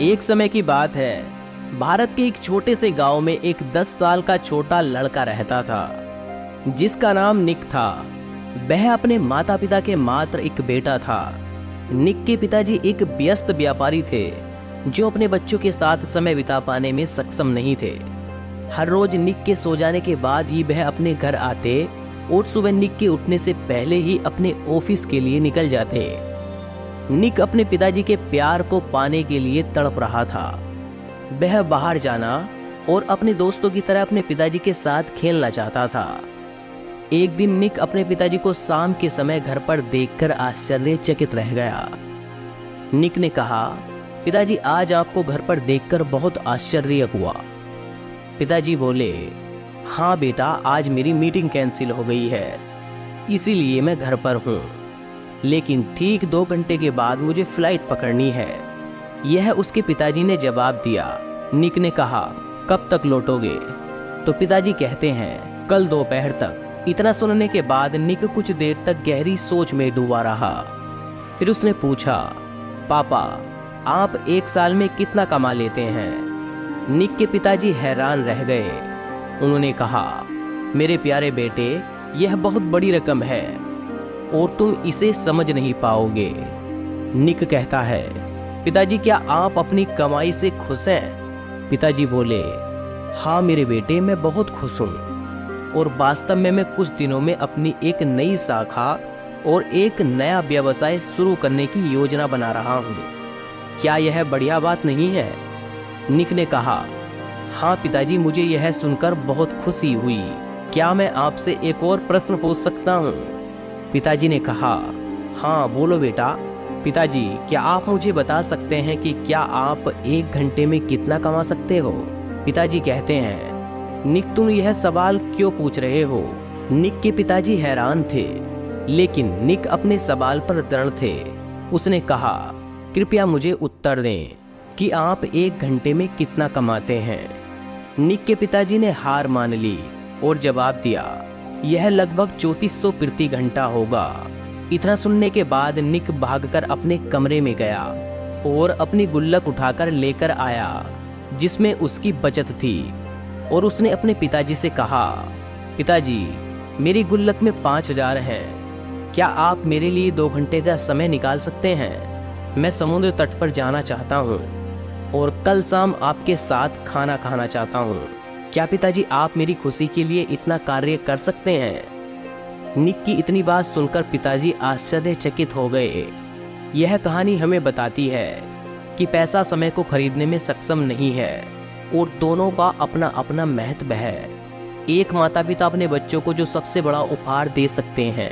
एक समय की बात है, भारत के एक छोटे से गांव में एक 10 साल का छोटा लड़का रहता था जिसका नाम निक था। वह अपने माता पिता के मात्र एक बेटा था। निक के पिताजी एक व्यस्त व्यापारी थे जो अपने बच्चों के साथ समय बिता पाने में सक्षम नहीं थे। हर रोज निक के सो जाने के बाद ही वह अपने घर आते और सुबह निक के उठने से पहले ही अपने ऑफिस के लिए निकल जाते। निक अपने पिताजी के प्यार को पाने के लिए तड़प रहा था। वह बाहर जाना और अपने दोस्तों की तरह अपने पिताजी के साथ खेलना चाहता था। एक दिन निक अपने पिताजी को शाम के समय घर पर देखकर आश्चर्यचकित रह गया। निक ने कहा, पिताजी आज आपको घर पर देखकर बहुत आश्चर्य हुआ। पिताजी बोले, हाँ बेटा, आज मेरी मीटिंग कैंसिल हो गई है, इसीलिए मैं घर पर हूँ, लेकिन ठीक 2 घंटे के बाद मुझे फ्लाइट पकड़नी है। यह उसके पिताजी ने जवाब दिया। निक ने कहा, कब तक लौटोगे? तो पिताजी कहते हैं, कल दोपहर तक। इतना सुनने के बाद निक कुछ देर तक गहरी सोच में डूबा रहा। फिर उसने पूछा, पापा, आप 1 साल में कितना कमा लेते हैं? निक के पिताजी हैरान रह गए। उन्होंने कहा, मेरे प्यारे बेटे, यह बहुत बड़ी रकम है और तुम इसे समझ नहीं पाओगे। निक कहता है, पिताजी, क्या आप अपनी कमाई से खुश हैं? पिताजी बोले, हाँ मेरे बेटे, मैं बहुत खुश हूँ और वास्तव में मैं कुछ दिनों में अपनी एक नई शाखा और एक नया व्यवसाय शुरू करने की योजना बना रहा हूँ। क्या यह बढ़िया बात नहीं है? निक ने कहा, हाँ पिताजी, मुझे यह सुनकर बहुत खुशी हुई। क्या मैं आपसे एक और प्रश्न पूछ सकता हूँ? पिताजी ने कहा, हाँ बोलो बेटा। पिताजी, क्या आप मुझे बता सकते हैं कि क्या आप 1 घंटे में कितना कमा सकते हो? पिताजी कहते हैं, निक, तुम यह सवाल क्यों पूछ रहे हो? निक के पिताजी हैरान थे, लेकिन निक अपने सवाल पर दृढ़ थे। उसने कहा, कृपया मुझे उत्तर दें कि आप 1 घंटे में कितना कमाते हैं। निक के पिताजी ने हार मान ली और जवाब दिया, यह लगभग 3400 प्रति घंटा होगा। इतना सुनने के बाद निक भागकर अपने कमरे में गया और अपनी गुल्लक उठाकर लेकर आया जिसमें उसकी बचत थी, और उसने अपने पिताजी से कहा, पिताजी, मेरी गुल्लक में 5000 हैं। क्या आप मेरे लिए 2 घंटे का समय निकाल सकते हैं? मैं समुद्र तट पर जाना चाहता हूँ और कल शाम आपके साथ खाना खाना चाहता हूँ। क्या पिताजी, आप मेरी खुशी के लिए इतना कार्य कर सकते हैं? निक की इतनी बात सुनकर पिताजी आश्चर्यचकित हो गए। यह कहानी हमें बताती है कि पैसा समय को खरीदने में सक्षम नहीं है और दोनों का अपना अपना महत्व है। एक माता पिता अपने बच्चों को जो सबसे बड़ा उपहार दे सकते हैं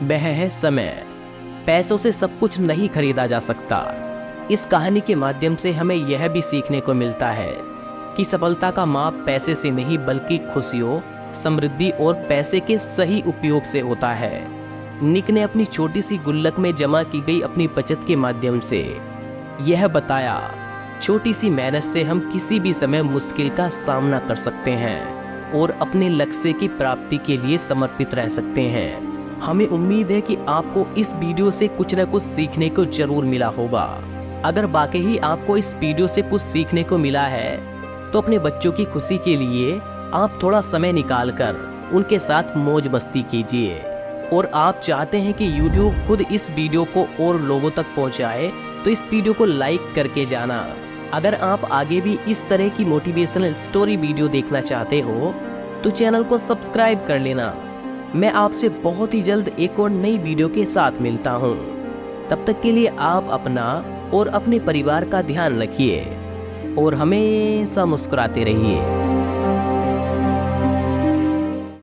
वह है समय। पैसों से सब कुछ नहीं खरीदा जा सकता। इस कहानी के माध्यम से हमें यह भी सीखने को मिलता है कि सफलता का माप पैसे से नहीं बल्कि खुशियों, समृद्धि और पैसे के सही उपयोग से होता है। निक ने अपनी छोटी सी गुल्लक में जमा की गई अपनी बचत के माध्यम से यह बताया, छोटी सी मेहनत से हम किसी भी समय मुश्किल का सामना कर सकते हैं और अपने लक्ष्य की प्राप्ति के लिए समर्पित रह सकते हैं। हमें उम्मीद है कि आपको इस वीडियो से कुछ न कुछ सीखने को जरूर मिला होगा। अगर वाकई ही आपको इस वीडियो से कुछ सीखने को मिला है तो अपने बच्चों की खुशी के लिए आप थोड़ा समय निकालकर उनके साथ मौज मस्ती कीजिए। और आप चाहते हैं कि YouTube खुद इस वीडियो को और लोगों तक पहुंचाए तो इस वीडियो को लाइक करके जाना। अगर आप आगे भी इस तरह की मोटिवेशनल स्टोरी वीडियो देखना चाहते हो तो चैनल को सब्सक्राइब कर लेना। मैं आपसे बहुत ही जल्द एक और नई वीडियो के साथ मिलता हूँ। तब तक के लिए आप अपना और अपने परिवार का ध्यान रखिए और हमेशा मुस्कुराते रहिए।